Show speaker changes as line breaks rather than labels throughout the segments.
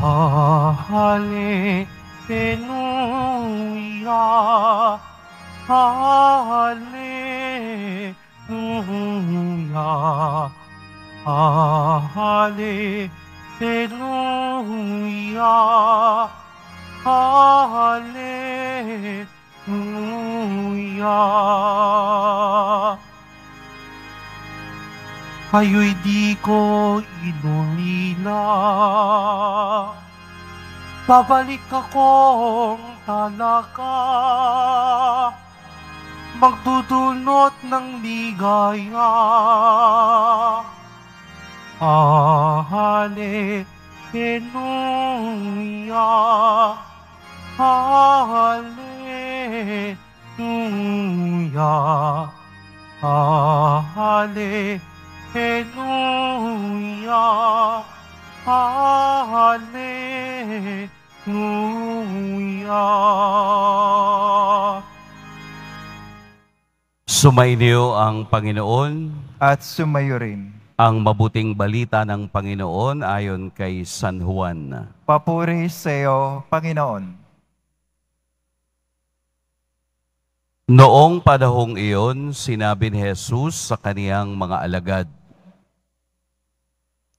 Hallelujah, Hallelujah, Hallelujah, Hallelujah. Kayo'y di ko inumila, babalik akong talaga, magdudulot ng ligaya. Hallelujah, Hallelujah, Hallelujah, Hallelujah.
Sumainyo ang Panginoon
at sumayo rin
ang mabuting balita ng Panginoon ayon kay San Juan.
Papuri sa iyo, Panginoon.
Noong panahong iyon, sinabi ni Jesus sa kaniyang mga alagad,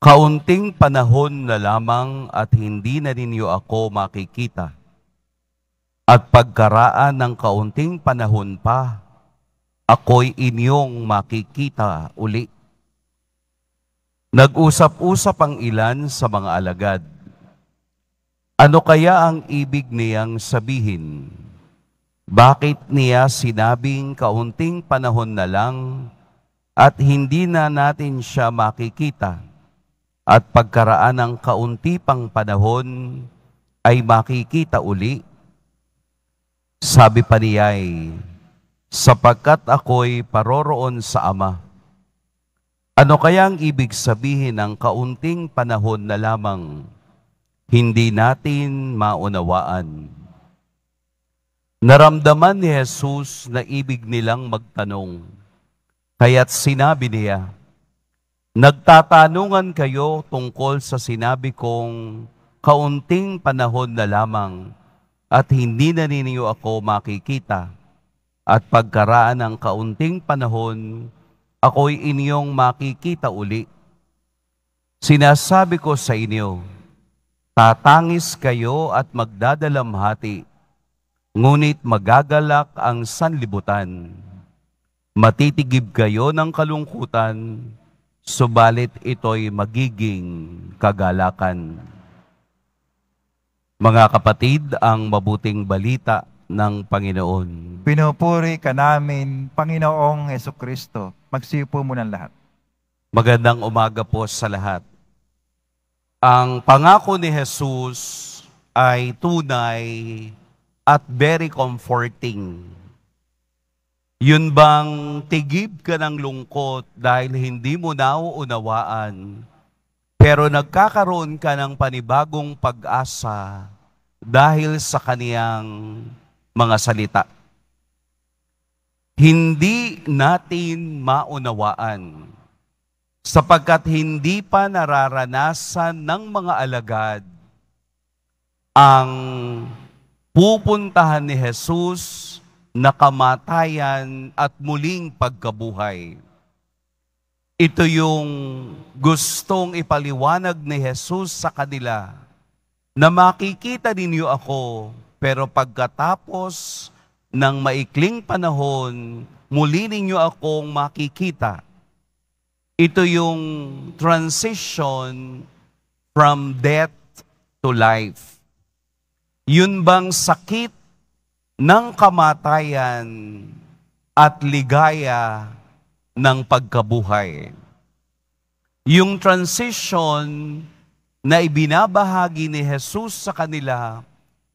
"Kaunting panahon na lamang at hindi na ninyo ako makikita. At pagkaraan ng kaunting panahon pa, ako'y inyong makikita uli." Nag-usap-usap ang ilan sa mga alagad. Ano kaya ang ibig niyang sabihin? Bakit niya sinabing kaunting panahon na lang at hindi na natin siya makikita? At pagkaraan ng kaunti pang panahon ay makikita uli? Sabi pa niya'y, "Sapagkat ako'y paroroon sa Ama." Ano kayang ibig sabihin ng kaunting panahon na lamang? Hindi natin maunawaan. Naramdaman ni Jesus na ibig nilang magtanong, kaya't sinabi niya, "Nagtatanungan kayo tungkol sa sinabi kong kaunting panahon na lamang at hindi na ninyo ako makikita, at pagkaraan ng kaunting panahon, ako'y inyong makikita uli. Sinasabi ko sa inyo, tatangis kayo at magdadalamhati, ngunit magagalak ang sanlibutan. Matitigib kayo ng kalungkutan, subalit ito'y magiging kagalakan." Mga kapatid, ang mabuting balita ng Panginoon.
Pinupuri ka namin, Panginoong Hesukristo. Magsiupo muna lahat.
Magandang umaga po sa lahat. Ang pangako ni Jesus ay tunay at very comforting. Yun bang tigib ka ng lungkot dahil hindi mo nauunawaan, pero nagkakaroon ka ng panibagong pag-asa dahil sa kaniyang mga salita. Hindi natin maunawaan sapagkat hindi pa nararanasan ng mga alagad ang pupuntahan ni Jesus na kamatayan at muling pagkabuhay. Ito yung gustong ipaliwanag ni Jesus sa kanila, na makikita ninyo ako, pero pagkatapos ng maikling panahon, muli ninyo akong makikita. Ito yung transition from death to life. Yun bang sakit ng kamatayan at ligaya ng pagkabuhay. Yung transition na ibinabahagi ni Jesus sa kanila,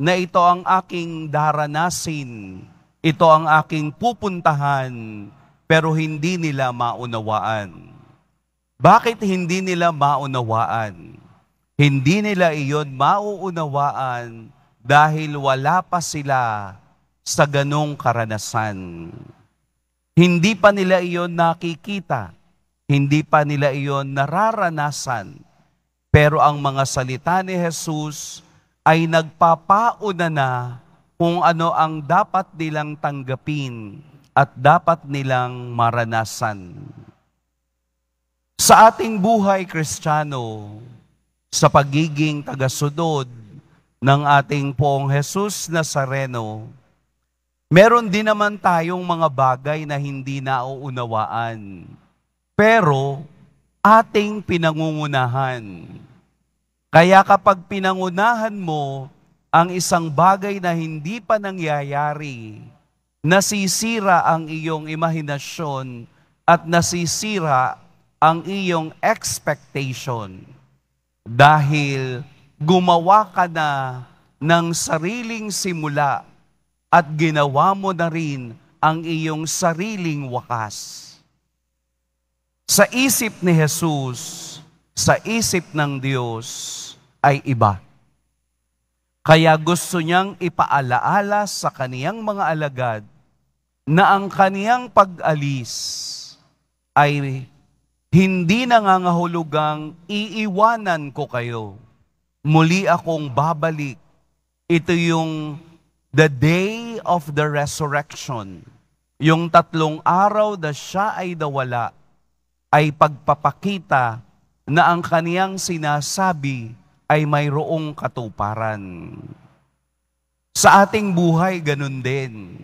na ito ang aking daranasin, ito ang aking pupuntahan, pero hindi nila maunawaan. Bakit hindi nila maunawaan? Hindi nila iyon mauunawaan dahil wala pa sila sa ganong karanasan. Hindi pa nila iyon nakikita, hindi pa nila iyon nararanasan. Pero ang mga salita ni Jesus ay nagpapauna na kung ano ang dapat nilang tanggapin at dapat nilang maranasan. Sa ating buhay Kristiyano, sa pagiging tagasunod ng ating Poong Jesus Nazareno, meron din naman tayong mga bagay na hindi nauunawaan, pero ating pinangungunahan. Kaya kapag pinangunahan mo ang isang bagay na hindi pa nangyayari, nasisira ang iyong imahinasyon at nasisira ang iyong expectation. Dahil gumawa ka na ng sariling simula at ginawa mo na rin ang iyong sariling wakas. Sa isip ni Jesus, sa isip ng Diyos ay iba. Kaya gusto niyang ipaalaala sa kaniyang mga alagad na ang kaniyang pag-alis ay hindi nangangahulugang iiwanan ko kayo. Muli akong babalik. Ito yung the day of the resurrection. Yung 3 araw na siya ay nawala ay pagpapakita na ang kaniyang sinasabi ay mayroong katuparan. Sa ating buhay, ganun din.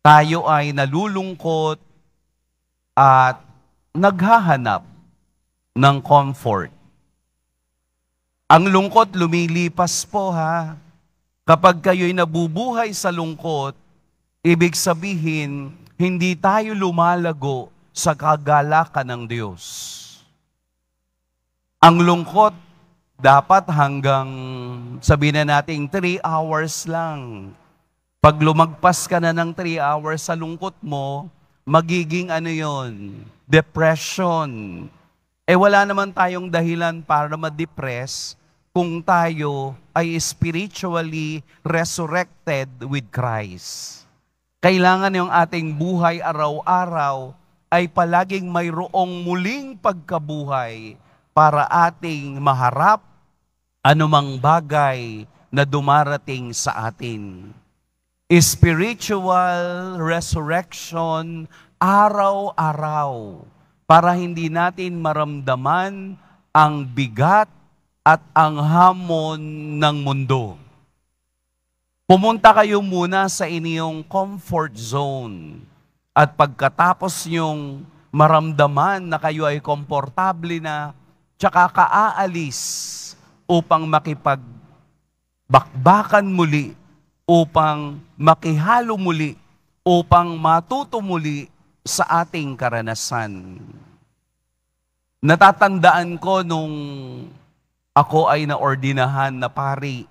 Tayo ay nalulungkot at naghahanap ng comfort. Ang lungkot lumilipas po ha. Kapag kayo'y nabubuhay sa lungkot, ibig sabihin, hindi tayo lumalago sa kagalakan ng Diyos. Ang lungkot dapat hanggang sabihin na nating 3 hours lang. Pag lumagpas ka na ng 3 hours sa lungkot mo, magiging yon? Depression. Wala naman tayong dahilan para ma-depress kung tayo ay spiritually resurrected with Christ. Kailangan yung ating buhay araw-araw ay palaging mayroong muling pagkabuhay para ating maharap anumang bagay na dumarating sa atin. Spiritual resurrection araw-araw para hindi natin maramdaman ang bigat at ang hamon ng mundo. Pumunta kayo muna sa inyong comfort zone at pagkatapos nyong maramdaman na kayo ay komportable na, tsaka kaaalis upang makipagbakbakan muli, upang makihalo muli, upang matuto muli sa ating karanasan. Natatandaan ko nung ako ay naordinahan na pari,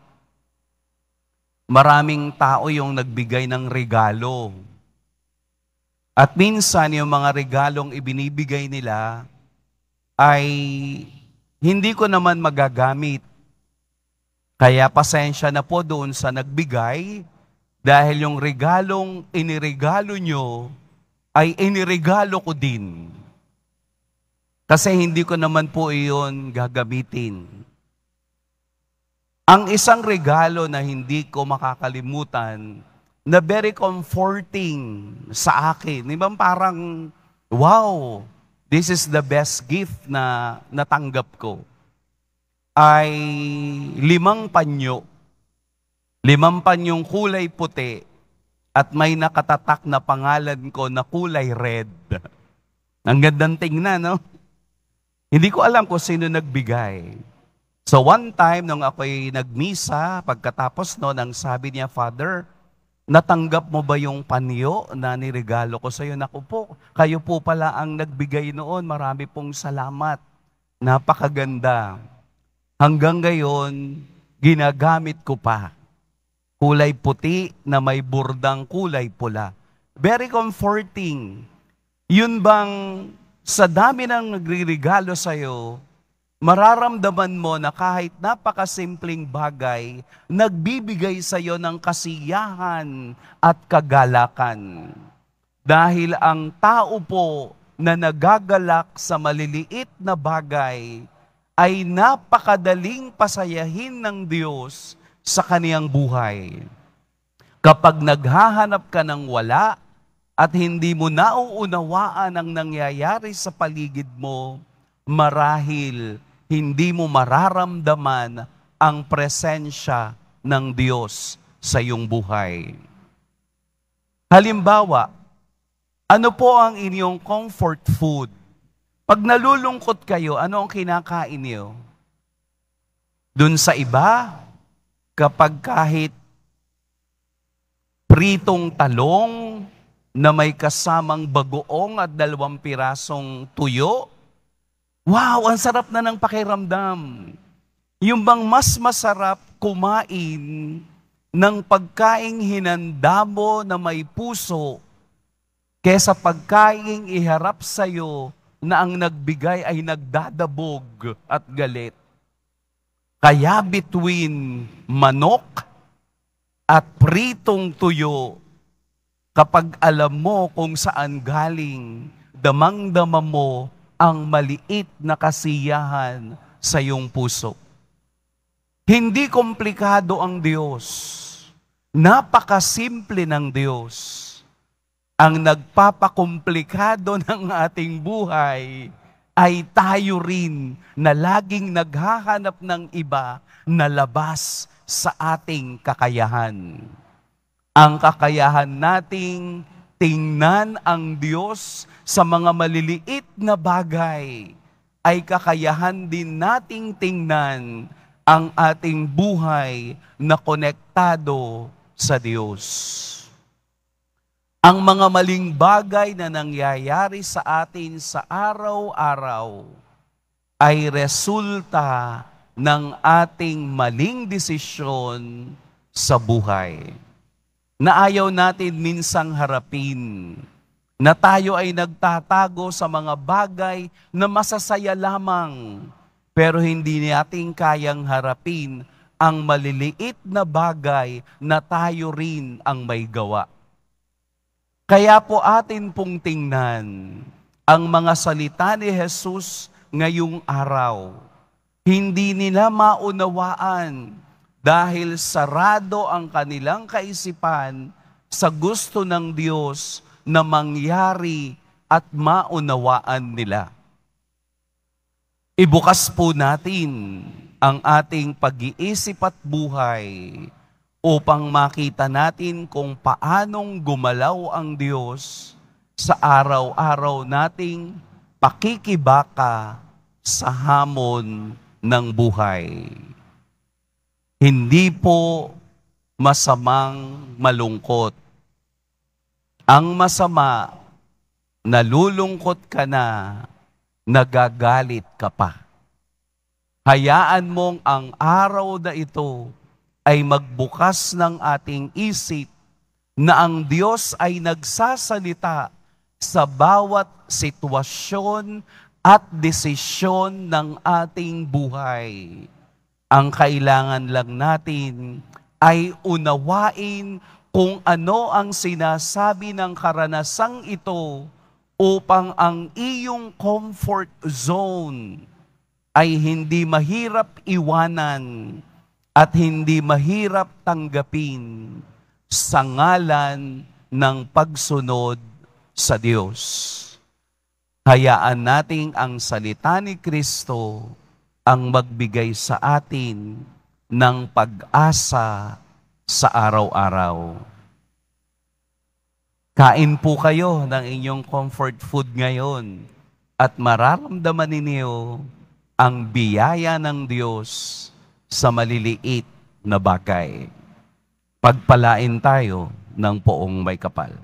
maraming tao yung nagbigay ng regalo. At minsan yung mga regalong ibinibigay nila ay hindi ko naman magagamit. Kaya pasensya na po doon sa nagbigay dahil yung regalong iniregalo nyo ay iniregalo ko din. Kasi hindi ko naman po iyon gagamitin. Ang isang regalo na hindi ko makakalimutan, na very comforting sa akin. Di ba parang, wow, this is the best gift na natanggap ko. Ay 5 panyo. 5 panyong kulay puti at may nakatatak na pangalan ko na kulay red. Ang gandang tingnan, no? Hindi ko alam kung sino nagbigay. So one time, nung ako'y nagmisa, pagkatapos noon, ang sabi niya, Father, natanggap mo ba yung panyo na niregalo ko sa iyo? Naku po, kayo po pala ang nagbigay noon. Marami pong salamat. Napakaganda. Hanggang ngayon, ginagamit ko pa. Kulay puti na may burdang kulay pula. Very comforting. Yun bang sa dami ng nagre-regalo sa iyo, mararamdaman mo na kahit napakasimpleng bagay, nagbibigay sa iyo ng kasiyahan at kagalakan. Dahil ang tao po na nagagalak sa maliliit na bagay ay napakadaling pasayahin ng Diyos sa kaniyang buhay. Kapag naghahanap ka ng wala at hindi mo nauunawaan ang nangyayari sa paligid mo, marahil hindi mo mararamdaman ang presensya ng Diyos sa iyong buhay. Halimbawa, ano po ang inyong comfort food? Pag nalulungkot kayo, ano ang kinakain niyo? Dun sa iba, kapag kahit pritong talong na may kasamang bagoong at 2 pirasong tuyo, wow, ang sarap na ng pakiramdam. Yung bang mas masarap kumain ng pagkaing hinanda mo na may puso kesa pagkaing iharap sa'yo na ang nagbigay ay nagdadabog at galit. Kaya between manok at pritong tuyo, kapag alam mo kung saan galing, damang-dama mo ang maliit na kasiyahan sa iyong puso. Hindi komplikado ang Diyos. Napakasimple ng Diyos. Ang nagpapakomplikado ng ating buhay ay tayo rin na laging naghahanap ng iba na labas sa ating kakayahan. Ang kakayahan nating tingnan ang Diyos sa mga maliliit na bagay ay kakayahan din nating tingnan ang ating buhay na konektado sa Diyos. Ang mga maling bagay na nangyayari sa atin sa araw-araw ay resulta ng ating maling desisyon sa buhay. Na ayaw natin minsang harapin, na tayo ay nagtatago sa mga bagay na masasaya lamang, pero hindi natin kayang harapin ang maliliit na bagay na tayo rin ang may gawa. Kaya po atin pong tingnan ang mga salita ni Jesus ngayong araw. Hindi nila maunawaan dahil sarado ang kanilang kaisipan sa gusto ng Diyos na mangyari at maunawaan nila. Ibukas po natin ang ating pag-iisip at buhay upang makita natin kung paanong gumalaw ang Diyos sa araw-araw nating pakikibaka sa hamon ng buhay. Hindi po masamang malungkot. Ang masama, nalulungkot ka na, nagagalit ka pa. Hayaan mong ang araw na ito ay magbukas ng ating isip na ang Diyos ay nagsasalita sa bawat sitwasyon at desisyon ng ating buhay. Ang kailangan lang natin ay unawain kung ano ang sinasabi ng karanasang ito upang ang iyong comfort zone ay hindi mahirap iwanan at hindi mahirap tanggapin sa ngalan ng pagsunod sa Diyos. Hayaan nating ang salita ni Kristo ang magbigay sa atin ng pag-asa sa araw-araw. Kain po kayo ng inyong comfort food ngayon at mararamdaman ninyo ang biyaya ng Diyos sa maliliit na bagay. Pagpalain tayo ng poong may kapal.